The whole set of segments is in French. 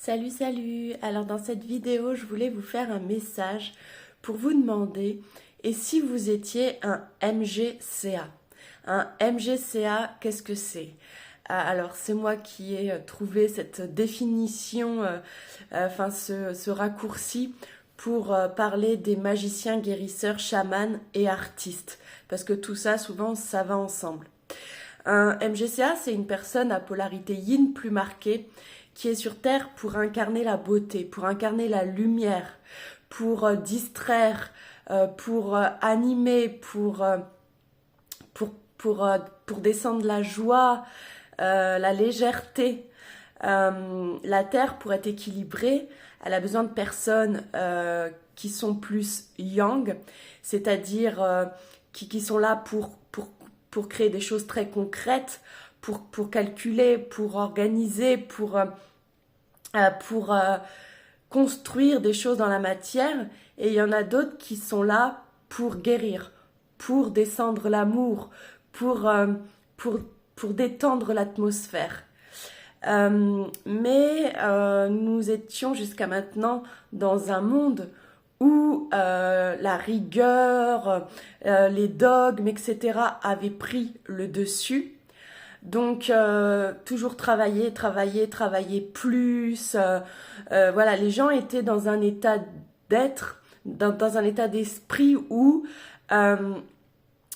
Salut, salut! Alors dans cette vidéo, je voulais vous faire un message pour vous demander et si vous étiez un MGCA. Un MGCA, qu'est-ce que c'est? Alors c'est moi qui ai trouvé cette définition, enfin ce raccourci pour parler des magiciens, guérisseurs, chamans et artistes. Parce que tout ça, souvent, ça va ensemble. Un MGCA, c'est une personne à polarité yin plus marquée qui est sur Terre pour incarner la beauté, pour incarner la lumière, pour distraire, pour animer, pour, pour descendre la joie, la légèreté. La Terre, pour être équilibrée, elle a besoin de personnes qui sont plus yang, c'est-à-dire qui sont là pour créer des choses très concrètes, pour calculer, pour organiser, pour construire des choses dans la matière. Et il y en a d'autres qui sont là pour guérir, pour descendre l'amour, pour, euh, pour, pour détendre l'atmosphère. Mais nous étions jusqu'à maintenant dans un monde où la rigueur, les dogmes, etc. avaient pris le dessus. Donc toujours travailler plus. Voilà, les gens étaient dans un état d'être, dans un état d'esprit où euh,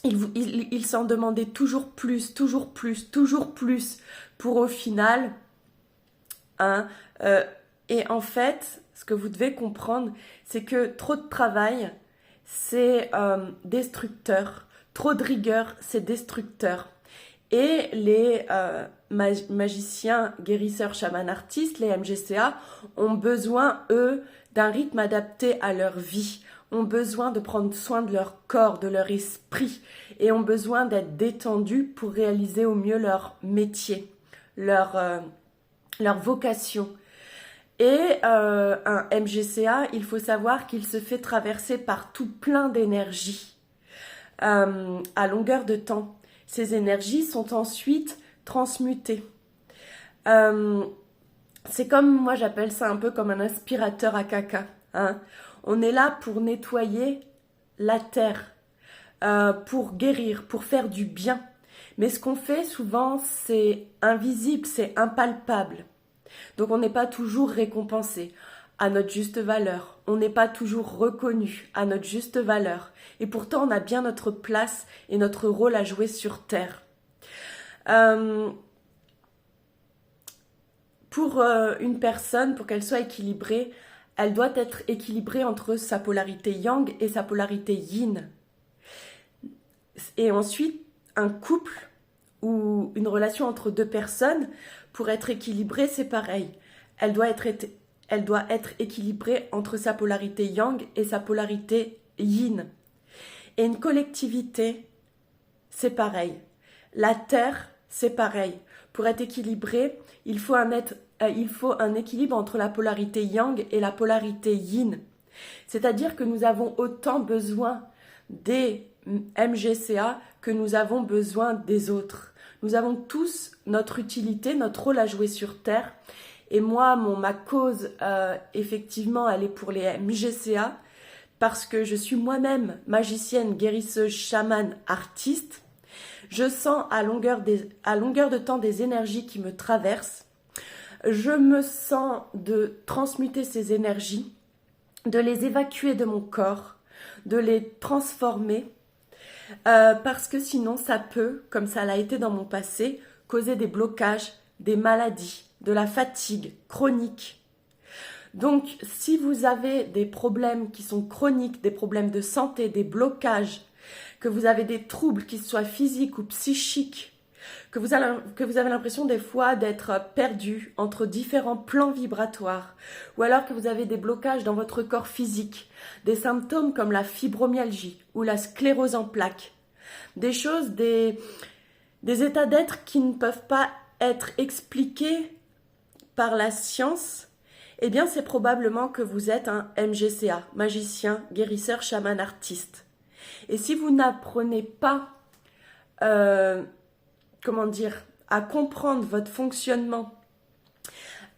ils s'en demandaient toujours plus, toujours plus, toujours plus, pour au final, hein, et en fait, ce que vous devez comprendre, c'est que trop de travail, c'est destructeur. Trop de rigueur, c'est destructeur. Et les magiciens, guérisseurs, chamans, artistes, les MGCA, ont besoin, eux, d'un rythme adapté à leur vie, ont besoin de prendre soin de leur corps, de leur esprit, et ont besoin d'être détendus pour réaliser au mieux leur métier, leur vocation. Et un MGCA, il faut savoir qu'il se fait traverser par tout plein d'énergie à longueur de temps. Ces énergies sont ensuite transmutées. C'est comme, moi j'appelle ça un peu comme un aspirateur à caca. Hein. On est là pour nettoyer la terre, pour guérir, pour faire du bien. Mais ce qu'on fait souvent, c'est invisible, c'est impalpable. Donc on n'est pas toujours récompensé à notre juste valeur. On n'est pas toujours reconnu à notre juste valeur. Et pourtant, on a bien notre place et notre rôle à jouer sur Terre. Pour une personne, pour qu'elle soit équilibrée, elle doit être équilibrée entre sa polarité yang et sa polarité yin. Et ensuite, un couple ou une relation entre deux personnes, pour être équilibrée, c'est pareil. Elle doit être équilibrée entre sa polarité yang et sa polarité yin. Et une collectivité, c'est pareil. La Terre, c'est pareil. Pour être équilibré, il faut un équilibre entre la polarité yang et la polarité yin. C'est-à-dire que nous avons autant besoin des MGCA que nous avons besoin des autres. Nous avons tous notre utilité, notre rôle à jouer sur Terre. Et moi, ma cause, effectivement, elle est pour les MGCA parce que je suis moi-même magicienne, guérisseuse, chamane, artiste. Je sens à longueur de temps des énergies qui me traversent. Je me sens de transmuter ces énergies, de les évacuer de mon corps, de les transformer, parce que sinon ça peut, comme ça l'a été dans mon passé, causer des blocages, des maladies, de la fatigue chronique. Donc si vous avez des problèmes qui sont chroniques, des problèmes de santé, des blocages, que vous avez des troubles, qu'ils soient physiques ou psychiques, que vous avez l'impression des fois d'être perdu entre différents plans vibratoires, ou alors que vous avez des blocages dans votre corps physique, des symptômes comme la fibromyalgie ou la sclérose en plaques, des choses, des états d'être qui ne peuvent pas être expliqués par la science, eh bien c'est probablement que vous êtes un MGCA, magicien, guérisseur, chaman, artiste. Et si vous n'apprenez pas, comment dire, à comprendre votre fonctionnement,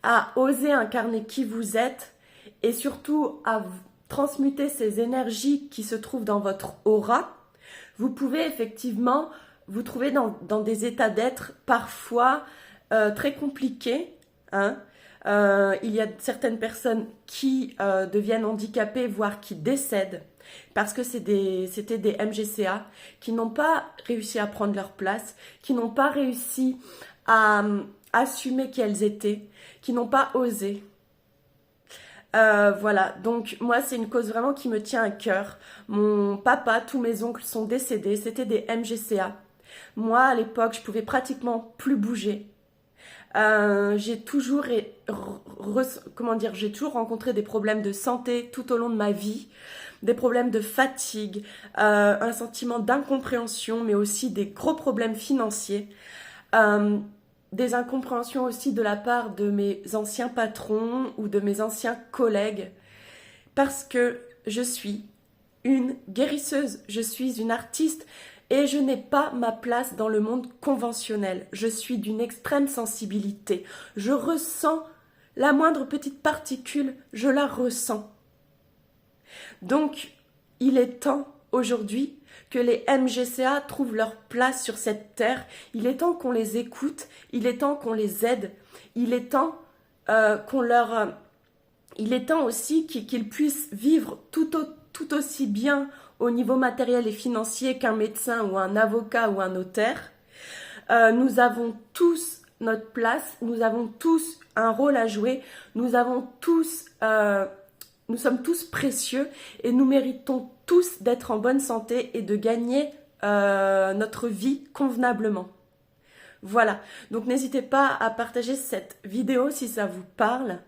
à oser incarner qui vous êtes et surtout à transmuter ces énergies qui se trouvent dans votre aura, vous pouvez effectivement vous trouver dans des états d'être parfois très compliqués. Hein. Il y a certaines personnes qui deviennent handicapées, voire qui décèdent, parce que c'était des MGCA qui n'ont pas réussi à prendre leur place, qui n'ont pas réussi à assumer qui elles étaient, qui n'ont pas osé. Voilà, donc moi c'est une cause vraiment qui me tient à cœur. Mon papa, tous mes oncles sont décédés, c'était des MGCA. Moi à l'époque je pouvais pratiquement plus bouger. J'ai toujours, j'ai toujours rencontré des problèmes de santé tout au long de ma vie, des problèmes de fatigue, un sentiment d'incompréhension, mais aussi des gros problèmes financiers, des incompréhensions aussi de la part de mes anciens patrons ou de mes anciens collègues, parce que je suis une guérisseuse, je suis une artiste, et je n'ai pas ma place dans le monde conventionnel. Je suis d'une extrême sensibilité. Je ressens la moindre petite particule, je la ressens. Donc, il est temps aujourd'hui que les MGCA trouvent leur place sur cette terre. Il est temps qu'on les écoute, il est temps qu'on les aide, il est temps il est temps aussi qu'ils puissent vivre tout aussi bien au niveau matériel et financier qu'un médecin ou un avocat ou un notaire. Nous avons tous notre place, nous avons tous un rôle à jouer, nous sommes tous précieux et nous méritons tous d'être en bonne santé et de gagner notre vie convenablement. Voilà, donc n'hésitez pas à partager cette vidéo si ça vous parle.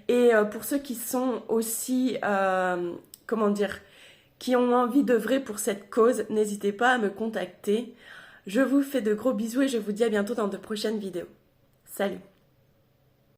Et pour ceux qui sont aussi, qui ont envie d'œuvrer pour cette cause, n'hésitez pas à me contacter. Je vous fais de gros bisous et je vous dis à bientôt dans de prochaines vidéos. Salut!